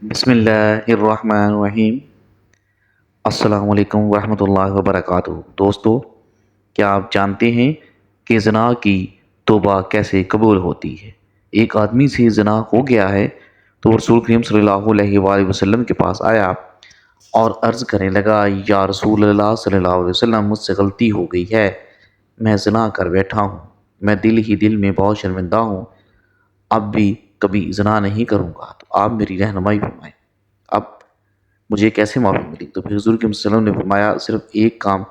بسم اللہ الرحمن الرحیم۔ السلام علیکم ورحمۃ اللہ وبرکاتہ۔ دوستو، کیا آپ جانتے ہیں کہ زنا کی توبہ کیسے قبول ہوتی ہے؟ ایک آدمی سے زنا ہو گیا ہے تو رسول کریم صلی اللہ علیہ وآلہ وسلم کے پاس آیا اور عرض کرنے لگا، یا رسول اللہ صلی اللہ علیہ وسلم، مجھ سے غلطی ہو گئی ہے، میں زنا کر بیٹھا ہوں، میں دل ہی دل میں بہت شرمندہ ہوں، اب بھی کبھی زنا نہیں کروں گا، تو آپ میری رہنمائی فرمائیں، اب مجھے کیسے معافی ملی؟ تو پھر حضور کے وسلم نے فرمایا، صرف ایک کام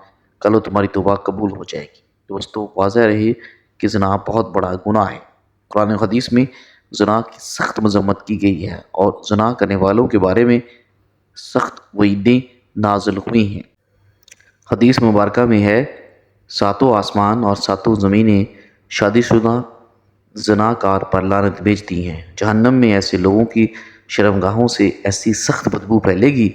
کر لو، تمہاری توبہ قبول ہو جائے گی۔ دوستو، واضح رہے کہ زنا بہت بڑا گناہ ہے۔ قرآن و حدیث میں زنا کی سخت مذمت کی گئی ہے اور زنا کرنے والوں کے بارے میں سخت وعیدیں نازل ہوئی ہیں۔ حدیث مبارکہ میں ہے، ساتوں آسمان اور ساتوں زمینیں شادی شدہ زناکار پر لعنت بھیجتی ہیں۔ جہنم میں ایسے لوگوں کی شرمگاہوں سے ایسی سخت بدبو پھیلے گی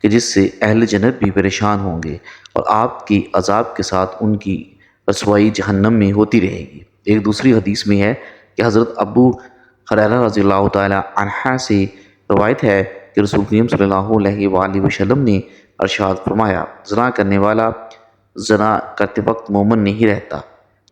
کہ جس سے اہل جنت بھی پریشان ہوں گے، اور آپ کی عذاب کے ساتھ ان کی رسوائی جہنم میں ہوتی رہے گی۔ ایک دوسری حدیث میں ہے کہ حضرت ابو ہریرہ رضی اللہ تعالی عنہ سے روایت ہے کہ رسول کریم صلی اللہ علیہ وآلہ وسلم نے ارشاد فرمایا، زنا کرنے والا زنا کرتے وقت مومن نہیں رہتا،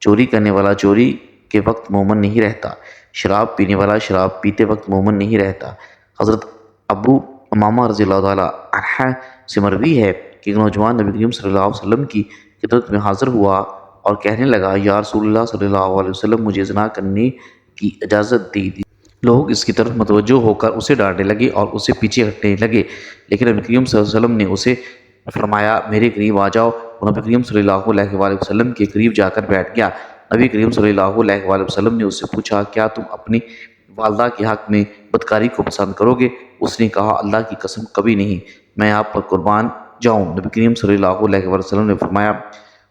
چوری کرنے والا چوری کے وقت مومن نہیں رہتا، شراب پینے والا شراب پیتے وقت مومن نہیں رہتا۔ حضرت ابو امامہ رضی اللہ تعالی عنہ سے مروی ہے کہ ایک نوجوان نبی کریم صلی اللہ علیہ وسلم کی خدمت میں حاضر ہوا اور کہنے لگا، یا رسول اللہ صلی اللہ علیہ وسلم، مجھے زنا کرنے کی اجازت دے دی۔ لوگ اس کی طرف متوجہ ہو کر اسے ڈانٹنے لگے اور اسے پیچھے ہٹنے لگے، لیکن نبی کریم صلی اللہ علیہ وسلم نے اسے فرمایا، میرے قریب آ جاؤ، اور نبی کریم صلی اللہ علیہ وآلہ وسلم کے قریب جا کر بیٹھ گیا۔ نبی کریم صلی اللہ علیہ وآلہ وسلم نے اس سے پوچھا، کیا تم اپنی والدہ کے حق میں بدکاری کو پسند کرو گے؟ اس نے کہا، اللہ کی قسم کبھی نہیں، میں آپ پر قربان جاؤں۔ نبی کریم صلی اللہ علیہ وآلہ وسلم نے فرمایا،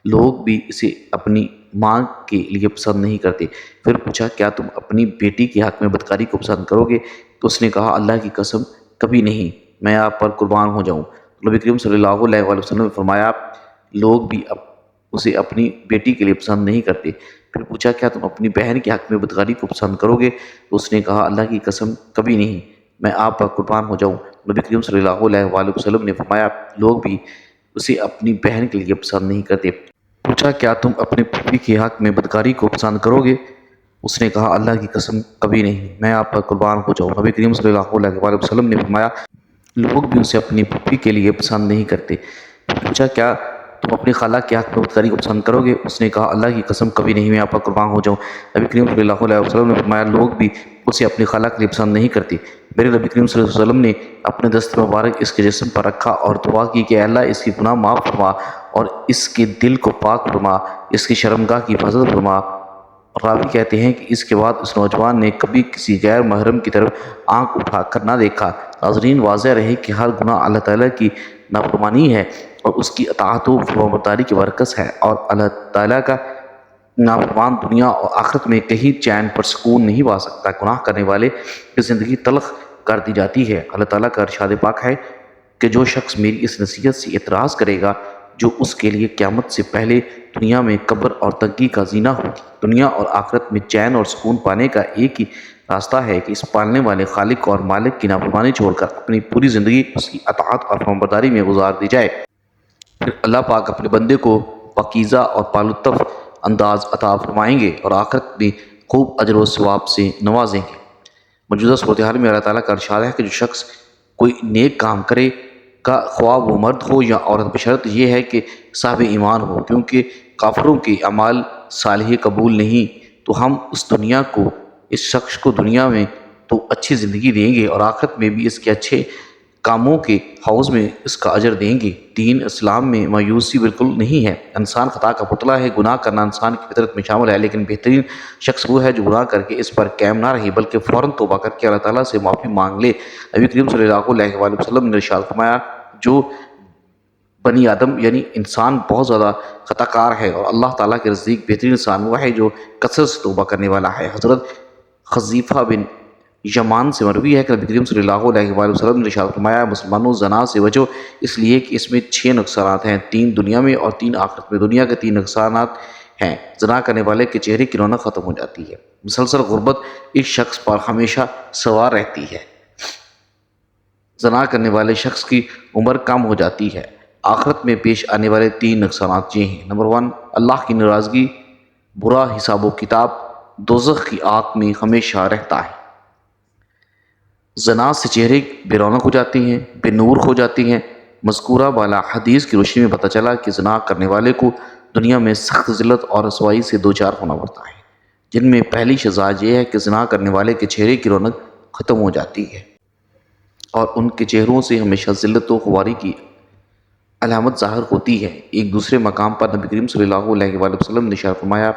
لوگ بھی اسے اپنی ماں کے لیے پسند نہیں کرتے۔ پھر پوچھا، کیا تم اپنی بیٹی کے حق میں بدکاری کو پسند کرو گے؟ تو اس نے کہا، اللہ کی قسم کبھی نہیں، میں آپ پر قربان ہو جاؤں۔ نبی کریم صلی اللہ علیہ وآلہ وسلم نے فرمایا، لوگ بھی اسے اپنی بیٹی کے لیے پسند نہیں کرتے۔ پھر پوچھا، کیا تم اپنی بہن کے حق میں بدکاری کو پسند کرو گے؟ تو اس نے کہا، اللہ کی قسم کبھی نہیں، میں آپ پر قربان ہو جاؤں۔ نبی کریم صلی اللہ علیہ وآلہ وسلم نے فرمایا، لوگ بھی اسے اپنی بہن کے لیے پسند نہیں کرتے۔ پوچھا، کیا تم اپنے پھوپھی کے حق میں بدکاری کو پسند کرو گے؟ اس نے کہا، اللہ کی قسم کبھی نہیں، میں آپ پر قربان ہو جاؤں۔ نبی کریم صلی اللہ علیہ وآلہ وسلم نے فرمایا، لوگ بھی اسے اپنی پھوپھی کے لیے پسند نہیں کرتے۔ پھر پوچھا، کیا تم اپنی خالہ کے حق میں بدکاری کو پسند کرو گے؟ اس نے کہا، اللہ کی قسم کبھی نہیں، میں آپ پر قربان ہو جاؤں۔ نبی کریم صلی اللہ علیہ وسلم نے فرمایا، لوگ بھی اسے اپنی خالہ کے لیے پسند نہیں کرتے۔ میرے نبی کریم صلی اللہ علیہ وسلم نے اپنے دست مبارک اس کے جسم پر رکھا اور دعا کی کہ اے اللہ، اس کی گناہ معاف فرما اور اس کے دل کو پاک فرما، اس کی شرمگاہ کی حفاظت فرما۔ راوی کہتے ہیں کہ اس کے بعد اس نوجوان نے کبھی کسی غیر محرم کی طرف آنکھ اٹھا کر نہ دیکھا۔ ناظرین، واضح رہے کہ ہر گناہ اللہ تعالیٰ کی نافرمانی ہے اور اس کی اطاعت و فرمانبرداری کی برکت ہے، اور اللہ تعالیٰ کا نافرمان دنیا اور آخرت میں کہیں چین پر سکون نہیں پا سکتا۔ گناہ کرنے والے کی زندگی تلخ کر دی جاتی ہے۔ اللہ تعالیٰ کا ارشاد پاک ہے کہ جو شخص میری اس نصیحت سے اعتراض کرے گا، جو اس کے لیے قیامت سے پہلے دنیا میں قبر اور تنگی کا زینہ ہوگی۔ دنیا اور آخرت میں چین اور سکون پانے کا ایک ہی راستہ ہے کہ اس پالنے والے خالق اور مالک کی نافرمانی چھوڑ کر اپنی پوری زندگی اس کی اطاعت اور فرمانبرداری میں گزار دی جائے۔ پھر اللہ پاک اپنے بندے کو پاکیزہ اور پالطف انداز عطا فرمائیں گے اور آخرت میں خوب اجر و ثواب سے نوازیں گے۔ موجودہ صورتحال میں اللہ تعالیٰ کا ارشاد ہے کہ جو شخص کوئی نیک کام کرے کا، خواہ وہ مرد ہو یا عورت، بشرط یہ ہے کہ صاحب ایمان ہو، کیونکہ کافروں کے اعمال صالح قبول نہیں۔ تو ہم اس دنیا کو، اس شخص کو دنیا میں تو اچھی زندگی دیں گے اور آخرت میں بھی اس کے اچھے کاموں کے حوض میں اس کا اجر دیں گے۔ دین اسلام میں مایوسی بالکل نہیں ہے۔ انسان خطا کا پتلا ہے، گناہ کرنا انسان کی فطرت میں شامل ہے، لیکن بہترین شخص وہ ہے جو گناہ کر کے اس پر قائم نہ رہے بلکہ فوراً توبہ کر کے اللہ تعالیٰ سے معافی مانگ لے۔ نبی کریم صلی اللہ علیہ وآلہ وسلم نے ارشاد فرمایا، جو بنی آدم یعنی انسان بہت زیادہ خطا کار ہے، اور اللہ تعالیٰ کے نزدیک بہترین انسان وہ ہے جو کثرت سے توبہ کرنے والا ہے۔ حضرت حذیفہ بن یمان سے مروی ہے کہ نبی کریم صلی اللہ علیہ وآلہ وسلم نے ارشاد فرمایا، مسلمانوں، زنا سے بچو، اس لیے کہ اس میں 6 نقصانات ہیں، 3 دنیا میں اور 3 آخرت میں۔ دنیا کے 3 نقصانات ہیں، زنا کرنے والے کے چہرے کی رونق ختم ہو جاتی ہے، مسلسل غربت اس شخص پر ہمیشہ سوار رہتی ہے، زنا کرنے والے شخص کی عمر کم ہو جاتی ہے۔ آخرت میں پیش آنے والے 3 نقصانات یہ ہیں۔ نمبر 1، اللہ کی ناراضگی، برا حساب و کتاب، دوزخ کی آگ میں ہمیشہ رہتا ہے۔ زنا سے چہرے بے رونق ہو جاتے ہیں، بے نور ہو جاتے ہیں۔ مذکورہ بالا حدیث کی روشنی میں پتہ چلا کہ زنا کرنے والے کو دنیا میں سخت ذلت اور رسوائی سے دوچار ہونا پڑتا ہے، جن میں پہلی سزا یہ ہے کہ زنا کرنے والے کے چہرے کی رونق ختم ہو جاتی ہے اور ان کے چہروں سے ہمیشہ ذلت و خواری کی علامت ظاہر ہوتی ہے۔ ایک دوسرے مقام پر نبی کریم صلی اللہ علیہ وآلہ وسلم نے ارشاد فرمایا،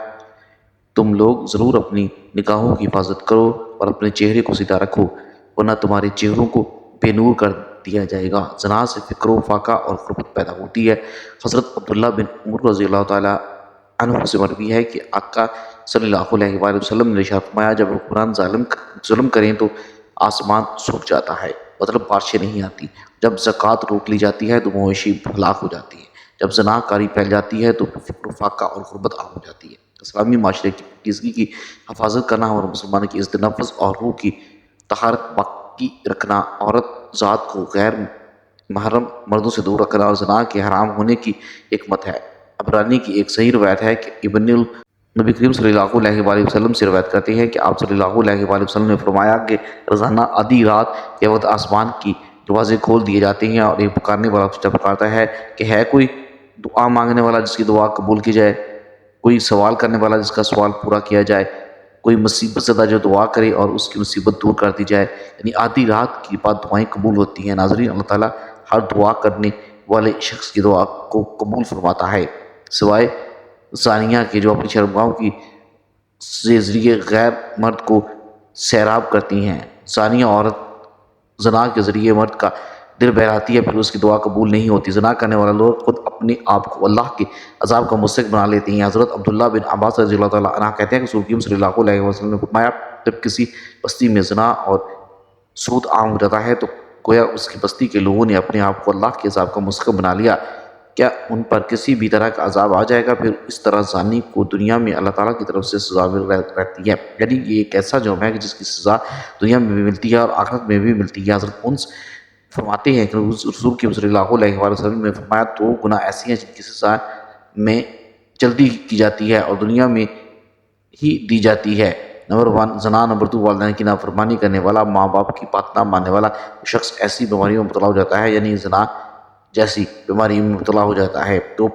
تم لوگ ضرور اپنی نگاہوں کی حفاظت کرو اور اپنے چہرے کو سیدھا رکھو، ورنہ تمہارے چہروں کو بے نور کر دیا جائے گا۔ زنا سے فقر و فاقہ اور غربت پیدا ہوتی ہے۔ حضرت عبداللہ بن عمر رضی اللہ تعالیٰ عنہ سے مروی ہے کہ آقا صلی اللہ علیہ وآلہ وسلم نے ارشاد فرمایا، جب حکمران ظلم کریں تو آسمان سوکھ جاتا ہے، مطلب بارشیں نہیں آتی۔ جب زکوٰۃ روک لی جاتی ہے تو مویشی ہلاک ہو جاتی ہے۔ جب زنا کاری پھیل جاتی ہے تو فقر و فاقہ اور غربت عام ہو جاتی ہے۔ اسلامی معاشرے کی پاکیزگی کی حفاظت کرنا اور مسلمانوں کی عزت نفس اور روح کی طہارت باقی رکھنا، عورت ذات کو غیر محرم مردوں سے دور رکھنا اور زنا کے حرام ہونے کی حکمت ہے۔ عبرانی کی ایک صحیح روایت ہے کہ ابن نبی کریم صلی اللہ علیہ وآلہ وسلم سے روایت کرتے ہیں کہ آپ صلی اللہ علیہ وآلہ وسلم نے فرمایا کہ روزانہ آدھی رات کے وقت آسمان کی دروازے کھول دیے جاتے ہیں اور ایک پکارنے والا فرشتہ پکارتا ہے کہ ہے کوئی دعا مانگنے والا جس کی دعا قبول کی جائے، کوئی سوال کرنے والا جس کا سوال پورا کیا جائے، کوئی مصیبت زدہ جو دعا کرے اور اس کی مصیبت دور کر دی جائے۔ یعنی آدھی رات کی بعد دعائیں قبول ہوتی ہیں۔ ناظرین، اللہ تعالیٰ ہر دعا کرنے والے شخص کی دعا کو قبول فرماتا ہے، سوائے زانیہ کے جو اپنی شرمگاہوں کی ذریعے غیر مرد کو سیراب کرتی ہیں۔ زانیہ عورت زنا کے ذریعے مرد کا دل بہلاتی ہے، پھر اس کی دعا قبول نہیں ہوتی۔ زنا کرنے والے لوگ خود اپنے آپ کو اللہ کے عذاب کا مستحق بنا لیتے ہیں۔ حضرت عبداللہ بن عباس رضی اللہ تعالیٰ عنہ کہتے ہیں کہ رسول کریم صلی اللہ علیہ وسلم نے فرمایا، جب کسی بستی میں زنا اور سود عام ہو جاتا ہے تو گویا اس کی بستی کے لوگوں نے اپنے آپ کو اللہ کے عذاب کا مستحق بنا لیا۔ کیا ان پر کسی بھی طرح کا عذاب آ جائے گا؟ پھر اس طرح زانی کو دنیا میں اللہ تعالیٰ کی طرف سے سزا رہتی ہے۔ یعنی یہ ایک ایسا جرم ہے کہ جس کی سزا دنیا میں بھی ملتی ہے اور آخرت میں بھی ملتی ہے۔ حضرت انس فرماتے ہیں کہ رسول کریم صلی اللہ علیہ وآلہ وسلم نے فرمایا، 2 گناہ ایسی ہیں جن کی سزا میں جلدی کی جاتی ہے اور دنیا میں ہی دی جاتی ہے۔ نمبر 1، زنا۔ نمبر 2، والدین کی نافرمانی کرنے والا، ماں باپ کی بات نہ ماننے والا شخص ایسی بیماریوں میں مبتلا ہو جاتا ہے، یعنی زنا جیسی بیماری میں مبتلا ہو جاتا ہے تو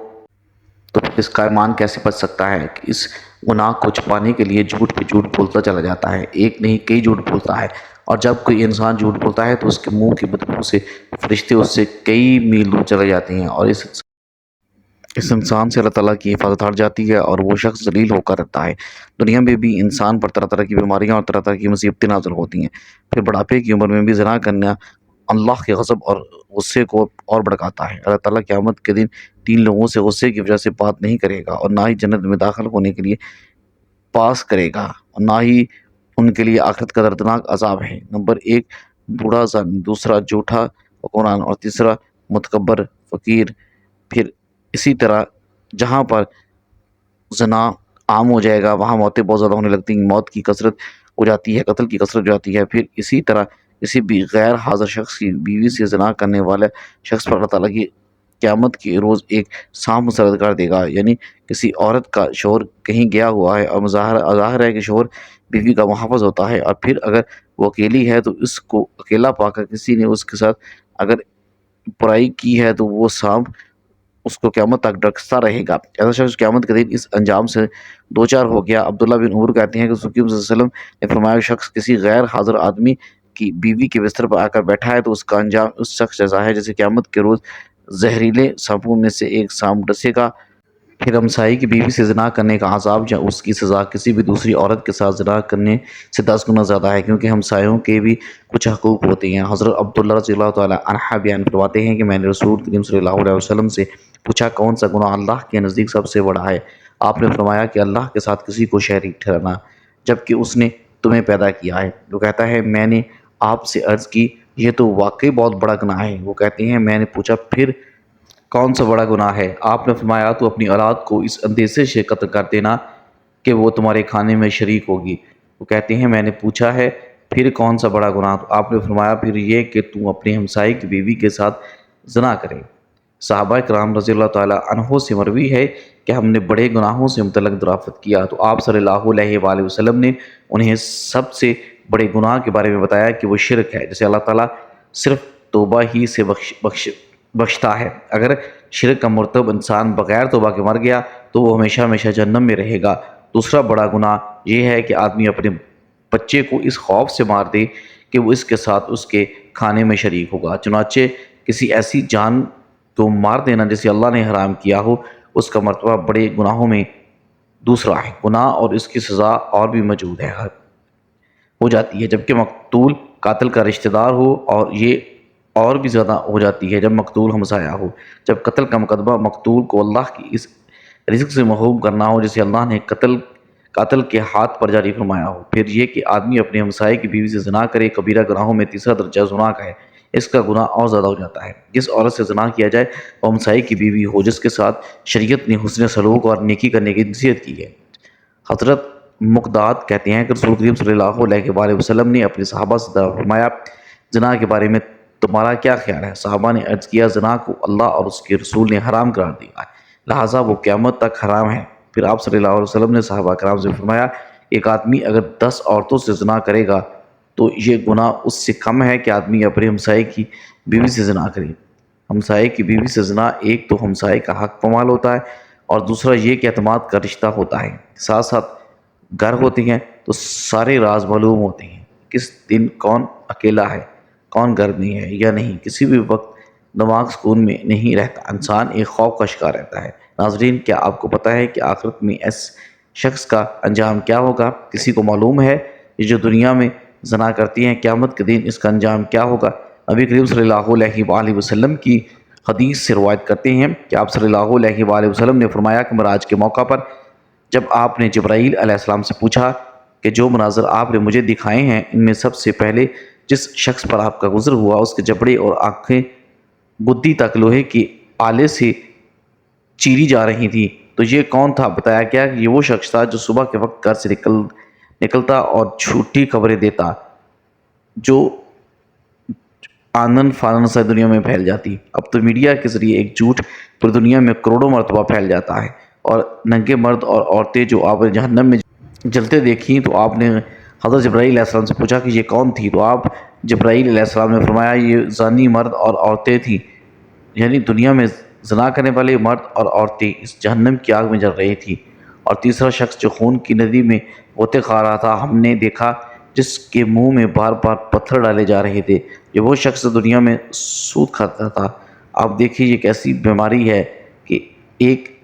پھر اس کا ایمان کیسے بچ سکتا ہے کہ اس گناہ کو چھپانے کے لیے جھوٹ پہ جھوٹ بولتا چلا جاتا ہے، ایک نہیں کئی جھوٹ بولتا ہے، اور جب کوئی انسان جھوٹ بولتا ہے تو اس کے منہ کی بدبو سے فرشتے اس سے کئی میل دور چلے جاتے ہیں اور اس انسان سے اللہ تعالیٰ کی حفاظت ہٹ جاتی ہے اور وہ شخص ذلیل ہو کر رہتا ہے۔ دنیا میں بھی انسان پر طرح طرح کی بیماریاں اور طرح طرح کی مصیبتیں نازل ہوتی ہیں، پھر بڑھاپے کی عمر میں بھی زنا کرنا اللہ کے غضب اور غصے کو اور بڑھاتا ہے۔ اللہ تعالیٰ قیامت کے دن 3 لوگوں سے غصے کی وجہ سے بات نہیں کرے گا اور نہ ہی جنت میں داخل ہونے کے لیے پاس کرے گا اور نہ ہی ان کے لیے آخرت کا دردناک عذاب ہے۔ نمبر 1، بوڑھا زانی، دوسرا جھوٹا حکمران اور تیسرا متکبر فقیر۔ پھر اسی طرح جہاں پر زنا عام ہو جائے گا وہاں موتیں بہت زیادہ ہونے لگتی ہیں، موت کی کثرت ہو جاتی ہے، قتل کی کثرت ہو جاتی ہے۔ پھر اسی طرح کسی بھی غیر حاضر شخص کی بیوی سے زنا کرنے والے شخص پر اللہ تعالیٰ کی قیامت کے روز ایک سانپ مسلط کر دے گا۔ یعنی کسی عورت کا شوہر کہیں گیا ہوا ہے اور ظاہر ہے کہ شوہر بیوی کا محافظ ہوتا ہے، اور پھر اگر وہ اکیلی ہے تو اس کو اکیلا پا کر کسی نے اس کے ساتھ اگر برائی کی ہے تو وہ سانپ اس کو قیامت تک ڈستا رہے گا۔ ایسا شخص قیامت کے دن اس انجام سے دوچار ہو گیا۔ عبداللہ بن عمر کہتے ہیں کہ رسول کریم صلی اللہ علیہ وسلم نے فرمایا، شخص کسی غیر حاضر آدمی کی بیوی کے بستر پر آ کر بیٹھا ہے تو اس کا انجام اس شخص جیسا ہے جیسے قیامت کے روز زہریلے سانپوں میں سے ایک سانپ ڈسے گا۔ پھر ہمسائے کی بیوی سے زنا کرنے کا عذاب یا اس کی سزا کسی بھی دوسری عورت کے ساتھ زنا کرنے سے 10 گنا زیادہ ہے، کیونکہ ہمسایوں کے بھی کچھ حقوق ہوتے ہیں۔ حضرت عبداللہ رضی اللہ تعالیٰ عنہ بیان فرماتے ہیں کہ میں نے رسول کریم صلی اللہ علیہ وسلم سے پوچھا، کون سا گناہ اللہ کے نزدیک سب سے بڑا ہے؟ آپ نے فرمایا کہ اللہ کے ساتھ کسی کو شریک ٹھہرانا جبکہ اس نے تمہیں پیدا کیا ہے۔ وہ کہتا ہے، میں نے آپ سے عرض کی، یہ تو واقعی بہت بڑا گناہ ہے۔ وہ کہتے ہیں، میں نے پوچھا، پھر کون سا بڑا گناہ ہے؟ آپ نے فرمایا، تو اپنی اولاد کو اس اندیشے سے قتل کر دینا کہ وہ تمہارے کھانے میں شریک ہوگی۔ وہ کہتے ہیں، میں نے پوچھا ہے پھر کون سا بڑا گناہ؟ تو آپ نے فرمایا پھر یہ کہ تم اپنے ہمسائے کی بیوی کے ساتھ زنا کرے۔ صحابہ کرام رضی اللہ تعالیٰ عنہ سے مروی ہے کہ ہم نے بڑے گناہوں سے متعلق دریافت کیا تو آپ صلی اللہ علیہ وآلہ وسلم نے انہیں سب سے بڑے گناہ کے بارے میں بتایا کہ وہ شرک ہے، جسے اللہ تعالیٰ صرف توبہ ہی سے بخشتا ہے۔ اگر شرک کا مرتکب انسان بغیر توبہ کے مر گیا تو وہ ہمیشہ ہمیشہ جہنم میں رہے گا۔ دوسرا بڑا گناہ یہ ہے کہ آدمی اپنے بچے کو اس خوف سے مار دے کہ وہ اس کے ساتھ اس کے کھانے میں شریک ہوگا۔ چنانچہ کسی ایسی جان کو مار دینا جسے اللہ نے حرام کیا ہو، اس کا مرتبہ بڑے گناہوں میں دوسرا ہے۔ گناہ اور اس کی سزا اور بھی موجود ہے ہو جاتی ہے جبکہ مقتول قاتل کا رشتہ دار ہو، اور یہ اور بھی زیادہ ہو جاتی ہے جب مقتول ہمسایہ ہو۔ جب قتل کا مقدمہ مقتول کو اللہ کی اس رزق سے محروم کرنا ہو جسے اللہ نے قاتل کے ہاتھ پر جاری فرمایا ہو۔ پھر یہ کہ آدمی اپنے ہمسائے کی بیوی سے زنا کرے، کبیرہ گناہوں میں تیسرا درجہ زنا کا ہے۔ اس کا گناہ اور زیادہ ہو جاتا ہے۔ جس عورت سے زنا کیا جائے وہ ہمسائے کی بیوی ہو جس کے ساتھ شریعت نے حسن سلوک اور نیکی کرنے کی نصیحت کی ہے۔ حضرت مقداد کہتے ہیں کہ رسول کریم صلی اللہ علیہ وآلہ وسلم نے اپنے صحابہ سے فرمایا زنا کے بارے میں تمہارا کیا خیال ہے؟ صحابہ نے عرض کیا زنا کو اللہ اور اس کے رسول نے حرام قرار دیا ہے، لہٰذا وہ قیامت تک حرام ہے۔ پھر آپ صلی اللہ علیہ وسلم نے صحابہ کرام سے فرمایا ایک آدمی اگر 10 عورتوں سے زنا کرے گا تو یہ گناہ اس سے کم ہے کہ آدمی اپنے ہمسائے کی بیوی سے زنا کرے۔ ہمسائے کی بیوی سے زنا ایک تو ہمسائے کا حق پامال ہوتا ہے اور دوسرا یہ کہ اعتماد کا رشتہ ہوتا ہے، ساتھ ساتھ گھر ہوتے ہیں تو سارے راز معلوم ہوتے ہیں، کس دن کون اکیلا ہے، کون گھر میں ہے یا نہیں، کسی بھی وقت دماغ سکون میں نہیں رہتا، انسان ایک خوف کا شکار رہتا ہے۔ ناظرین، کیا آپ کو پتہ ہے کہ آخرت میں اس شخص کا انجام کیا ہوگا؟ کسی کو معلوم ہے؟ یہ جو دنیا میں زنا کرتی ہیں قیامت کے دن اس کا انجام کیا ہوگا؟ نبی کریم صلی اللہ علیہ وآلہ وسلم کی حدیث سے روایت کرتے ہیں کہ آپ صلی اللہ علیہ وآلہ وسلم نے فرمایا کہ معراج کے موقع پر جب آپ نے جبرائیل علیہ السلام سے پوچھا کہ جو مناظر آپ نے مجھے دکھائے ہیں ان میں سب سے پہلے جس شخص پر آپ کا گزر ہوا اس کے جبڑے اور آنکھیں گدی تک لوہے کے آلے سے چیری جا رہی تھی تو یہ کون تھا؟ بتایا گیا کہ یہ وہ شخص تھا جو صبح کے وقت گھر سے نکلتا اور جھوٹی خبریں دیتا جو آنن فانن سے دنیا میں پھیل جاتی۔ اب تو میڈیا کے ذریعے ایک جھوٹ پوری دنیا میں کروڑوں مرتبہ پھیل جاتا ہے، اور ننگے مرد اور عورتیں جو آپ نے جہنم میں جلتے دیکھیں تو آپ نے حضرت جبرائیل علیہ السلام سے پوچھا کہ یہ کون تھی؟ تو آپ جبرائیل علیہ السلام نے فرمایا یہ زانی مرد اور عورتیں تھیں، یعنی دنیا میں زنا کرنے والے مرد اور عورتیں اس جہنم کی آگ میں جل رہی تھی۔ اور تیسرا شخص جو خون کی ندی میں غوطے کھا رہا تھا ہم نے دیکھا جس کے منہ میں بار بار پتھر ڈالے جا رہے تھے، یہ وہ شخص دنیا میں سود کھاتا تھا۔ آپ دیکھیے یہ ایک ایسی بیماری ہے کہ ایک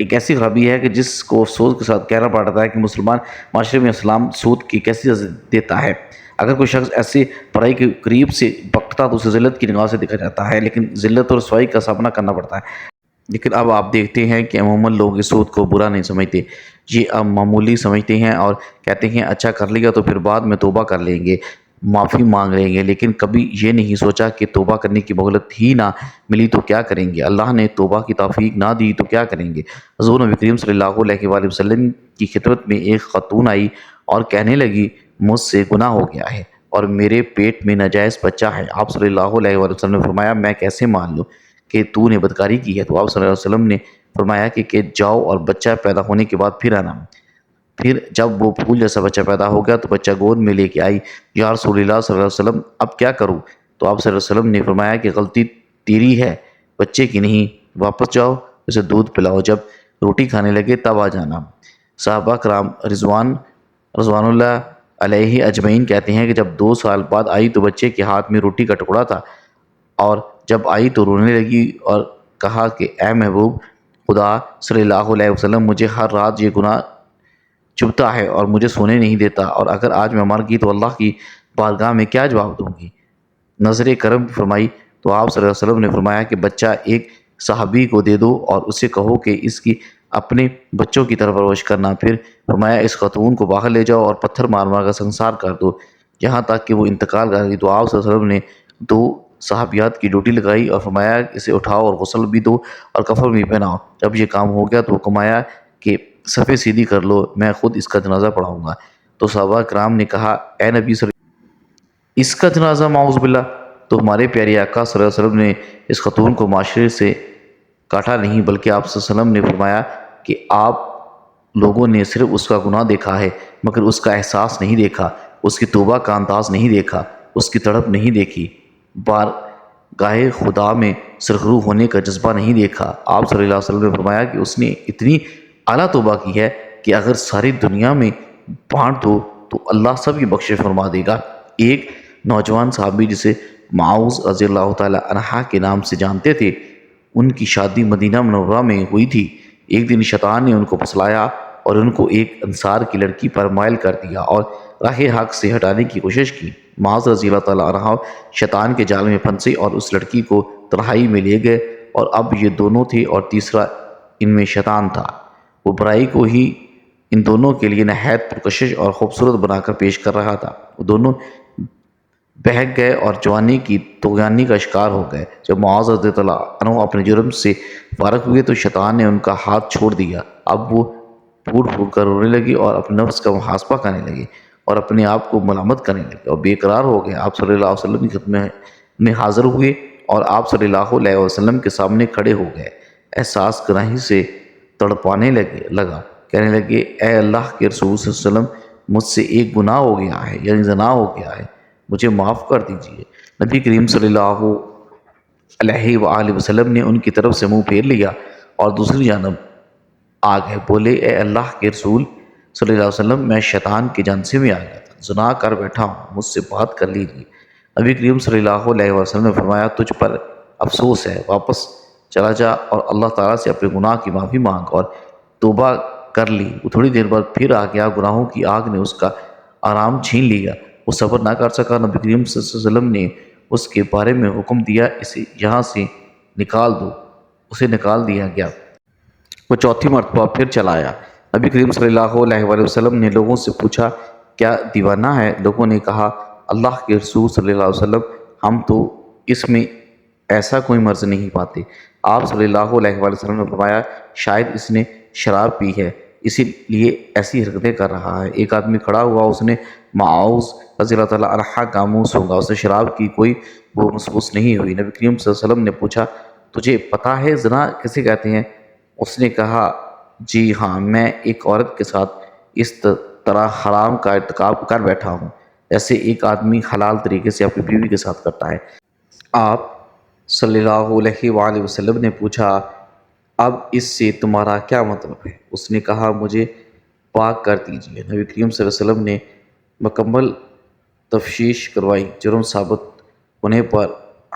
ایسی خرابی ہے کہ جس کو افسوس کے ساتھ کہنا پڑتا ہے کہ مسلمان معاشرے میں اسلام سود کی کیسی اذیت دیتا ہے۔ اگر کوئی شخص ایسے پرائی کے قریب سے بکتا تو اسے ذلت کی نگاہ سے دیکھا جاتا ہے، لیکن ذلت اور رسوائی کا سامنا کرنا پڑتا ہے۔ لیکن اب آپ دیکھتے ہیں کہ عموماً لوگ اس سود کو برا نہیں سمجھتے، یہ اب معمولی سمجھتے ہیں اور کہتے ہیں اچھا کر لیا تو پھر بعد میں توبہ کر لیں گے، معافی مانگ لیں گے، لیکن کبھی یہ نہیں سوچا کہ توبہ کرنے کی مہلت ہی نہ ملی تو کیا کریں گے، اللہ نے توبہ کی توفیق نہ دی تو کیا کریں گے۔ حضور نبی کریم صلی اللہ علیہ وآلہ وسلم کی خدمت میں ایک خاتون آئی اور کہنے لگی مجھ سے گناہ ہو گیا ہے اور میرے پیٹ میں ناجائز بچہ ہے۔ آپ صلی اللہ علیہ وآلہ وسلم نے فرمایا میں کیسے مان لوں کہ تو نے بدکاری کی ہے؟ تو آپ صلی اللہ علیہ وسلم نے فرمایا کہ جاؤ اور بچہ پیدا ہونے کے بعد پھر آنا۔ پھر جب وہ پھول جیسا بچہ پیدا ہو گیا تو بچہ گود میں لے کے آئی، یا رسول اللہ صلی اللہ علیہ وسلم اب کیا کروں؟ تو آپ صلی اللہ علیہ وسلم نے فرمایا کہ غلطی تیری ہے بچے کی نہیں، واپس جاؤ اسے دودھ پلاؤ، جب روٹی کھانے لگے تب آ جانا۔ صحابہ کرام رضوان اللہ علیہ اجمعین کہتے ہیں کہ جب 2 سال بعد آئی تو بچے کے ہاتھ میں روٹی کا ٹکڑا تھا، اور جب آئی تو رونے لگی اور کہا کہ اے محبوب خدا صلی اللہ علیہ وسلم مجھے ہر رات یہ گناہ چبھتا ہے اور مجھے سونے نہیں دیتا، اور اگر آج میں مر گئی تو اللہ کی بارگاہ میں کیا جواب دوں گی؟ نظر کرم فرمائی تو آپ صلی اللہ علیہ وسلم نے فرمایا کہ بچہ ایک صحابی کو دے دو اور اسے کہو کہ اس کی اپنے بچوں کی طرف پرورش کرنا۔ پھر فرمایا اس خاتون کو باہر لے جاؤ اور پتھر مار مار کر سنسار کر دو یہاں تک کہ وہ انتقال کر گئی۔ تو آپ صلی اللہ علیہ وسلم نے 2 صحابیات کی ڈیوٹی لگائی اور فرمایا اسے اٹھاؤ اور غسل بھی دو اور کفن بھی پہناؤ۔ جب یہ کام ہو گیا تو حکم کہ صفیں سیدھی کر لو، میں خود اس کا جنازہ پڑھاؤں گا۔ تو صحابہ کرام نے کہا اے نبی صلی اس کا جنازہ معوذ باللہ؟ تو ہمارے پیارے آقا صلی اللہ علیہ وسلم نے اس خاتون کو معاشرے سے کاٹا نہیں، بلکہ آپ صلی اللہ علیہ وسلم نے فرمایا کہ آپ لوگوں نے صرف اس کا گناہ دیکھا ہے مگر اس کا احساس نہیں دیکھا، اس کی توبہ کا انداز نہیں دیکھا، اس کی تڑپ نہیں دیکھی، بار گاہے خدا میں سرخرو ہونے کا جذبہ نہیں دیکھا۔ آپ صلی اللہ علیہ وسلم نے فرمایا کہ اس نے اتنی اعلیٰ توبہ کی ہے کہ اگر ساری دنیا میں بانٹ دو تو اللہ سب کی بخشش فرما دے گا۔ ایک نوجوان صحابی جسے معاذ رضی اللہ تعالی عنہ کے نام سے جانتے تھے، ان کی شادی مدینہ منورہ میں ہوئی تھی۔ ایک دن شیطان نے ان کو پھسلایا اور ان کو ایک انصار کی لڑکی پر مائل کر دیا اور راہ حق سے ہٹانے کی کوشش کی۔ معاذ رضی اللہ تعالی عنہ شیطان کے جال میں پھنسے اور اس لڑکی کو تنہائی میں لے گئے، اور اب یہ دونوں تھے اور تیسرا ان میں شیطان تھا۔ وہ برائی کو ہی ان دونوں کے لیے نہایت پرکشش اور خوبصورت بنا کر پیش کر رہا تھا۔ وہ دونوں بہک گئے اور جوانی کی طغیانی کا شکار ہو گئے۔ جب معاذ رضی اللہ عنہ اپنے جرم سے فارغ ہوئے تو شیطان نے ان کا ہاتھ چھوڑ دیا۔ اب وہ پھوٹ پھوٹ کر رونے لگے اور اپنے نفس کا محاسبہ کرنے لگے اور اپنے آپ کو ملامت کرنے لگے اور بے قرار ہو گئے۔ آپ صلی اللہ علیہ وسلم کی خدمت میں حاضر ہوئے اور آپ صلی اللہ علیہ وسلم کے سامنے کھڑے ہو گئے۔ احساس گناہی سے تڑپانے لگا، کہنے لگے، اے اللہ کے رسول صلی اللہ علیہ وسلم، مجھ سے ایک گناہ ہو گیا ہے، یعنی زنا ہو گیا ہے، مجھے معاف کر دیجئے۔ نبی کریم صلی اللہ علیہ وآلہ وسلم نے ان کی طرف سے منہ پھیر لیا اور دوسری جانب آ گئے، بولے، اے اللہ کے رسول صلی اللہ علیہ وسلم، میں شیطان کے جانسے میں آ گیا تھا، زنا کر بیٹھا ہوں، مجھ سے بات کر لیجیے۔ نبی کریم صلی اللہ علیہ وسلم نے فرمایا، تجھ پر افسوس ہے، واپس چلا جا اور اللہ تعالیٰ سے اپنے گناہ کی معافی مانگ، اور توبہ کر لی۔ وہ تھوڑی دیر بعد پھر آ گیا، گناہوں کی آگ نے اس کا آرام چھین لیا، وہ صبر نہ کر سکا۔ نبی کریم صلی اللہ علیہ وسلم نے اس کے بارے میں حکم دیا، اسے یہاں سے نکال دو۔ اسے نکال دیا گیا۔ وہ چوتھی مرتبہ پھر چلا آیا۔ نبی کریم صلی اللہ علیہ وآلہ وسلم نے لوگوں سے پوچھا، کیا دیوانہ ہے؟ لوگوں نے کہا، اللہ کے رسول صلی اللہ علیہ وسلم، ہم تو اس میں ایسا کوئی مرض نہیں پاتے۔ آپ صلی اللہ علیہ وآلہ وسلم نے فرمایا، شاید اس نے شراب پی ہے، اسی لیے ایسی حرکتیں کر رہا ہے۔ ایک آدمی کھڑا ہوا، اس نے معاذ رضی اللہ تعالیٰ عنہ کا منہ سونگھا، اسے شراب کی کوئی بو محسوس نہیں ہوئی۔ نبی کریم صلی اللہ علیہ وسلم نے پوچھا، تجھے پتہ ہے زنا کسے کہتے ہیں؟ اس نے کہا، جی ہاں، میں ایک عورت کے ساتھ اس طرح حرام کا ارتکاب کر بیٹھا ہوں جیسے ایک آدمی حلال طریقے سے اپنی بیوی کے ساتھ کرتا ہے۔ آپ صلی اللہ علیہ وآلہ وسلم نے پوچھا، اب اس سے تمہارا کیا مطلب ہے؟ اس نے کہا، مجھے پاک کر دیجیے۔ نبی کریم صلی اللہ علیہ وسلم نے مکمل تفتیش کروائی، جرم ثابت ہونے پر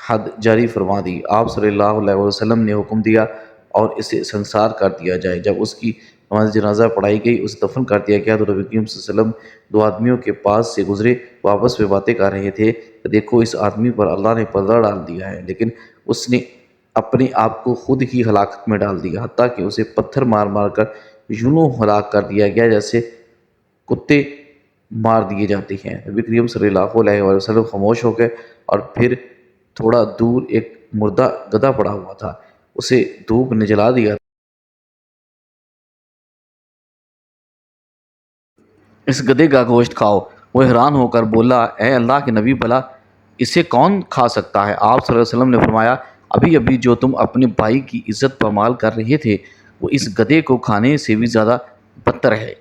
حد جاری فرما دی۔ آپ صلی اللہ علیہ وسلم نے حکم دیا اور اسے سنسار کر دیا جائے۔ جب اس کی نماز جنازہ پڑھائی گئی، اسے دفن کر دیا گیا، تو نبی کریم صلی اللہ علیہ وسلم دو آدمیوں کے پاس سے گزرے، وہ آپس میں باتیں کر رہے تھے کہ دیکھو، اس آدمی پر اللہ نے پردہ ڈال دیا ہے، لیکن اس نے اپنے آپ کو خود ہی ہلاکت میں ڈال دیا، حتیٰ کہ اسے پتھر مار مار کر یوں ہلاک کر دیا گیا جیسے کتے مار دیے جاتے ہیں۔ نبی کریم صلی اللہ علیہ وآلہ وسلم خاموش ہو گئے، اور پھر تھوڑا دور ایک مردہ گدھا پڑا ہوا تھا، اسے دھوپ نے جلا دیا۔ اس گدھے کا گوشت کھاؤ۔ وہ حیران ہو کر بولا، اے اللہ کے نبی، بھلا اسے کون کھا سکتا ہے؟ آپ صلی اللہ علیہ وسلم نے فرمایا، ابھی ابھی جو تم اپنے بھائی کی عزت پامال کر رہے تھے، وہ اس گدھے کو کھانے سے بھی زیادہ بدتر ہے۔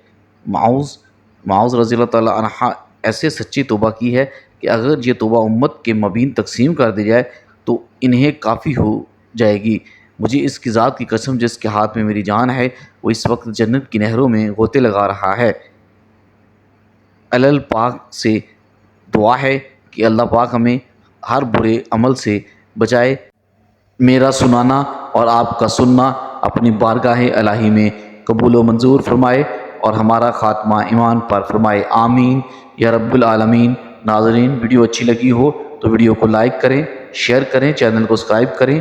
معاذ رضی اللہ تعالیٰ عنہ ایسے سچی توبہ کی ہے کہ اگر یہ توبہ امت کے مابین تقسیم کر دی جائے تو انہیں کافی ہو جائے گی۔ مجھے اس کی ذات کی قسم جس کے ہاتھ میں میری جان ہے، وہ اس وقت جنت کی نہروں میں غوطے لگا رہا ہے۔ اللہ پاک سے دعا ہے کہ اللہ پاک ہمیں ہر برے عمل سے بچائے۔ میرا سنانا اور آپ کا سننا اپنی بارگاہ الہی میں قبول و منظور فرمائے اور ہمارا خاتمہ ایمان پر فرمائے، آمین یا رب العالمین۔ ناظرین، ویڈیو اچھی لگی ہو تو ویڈیو کو لائک کریں، شیئر کریں، چینل کو سبسکرائب کریں۔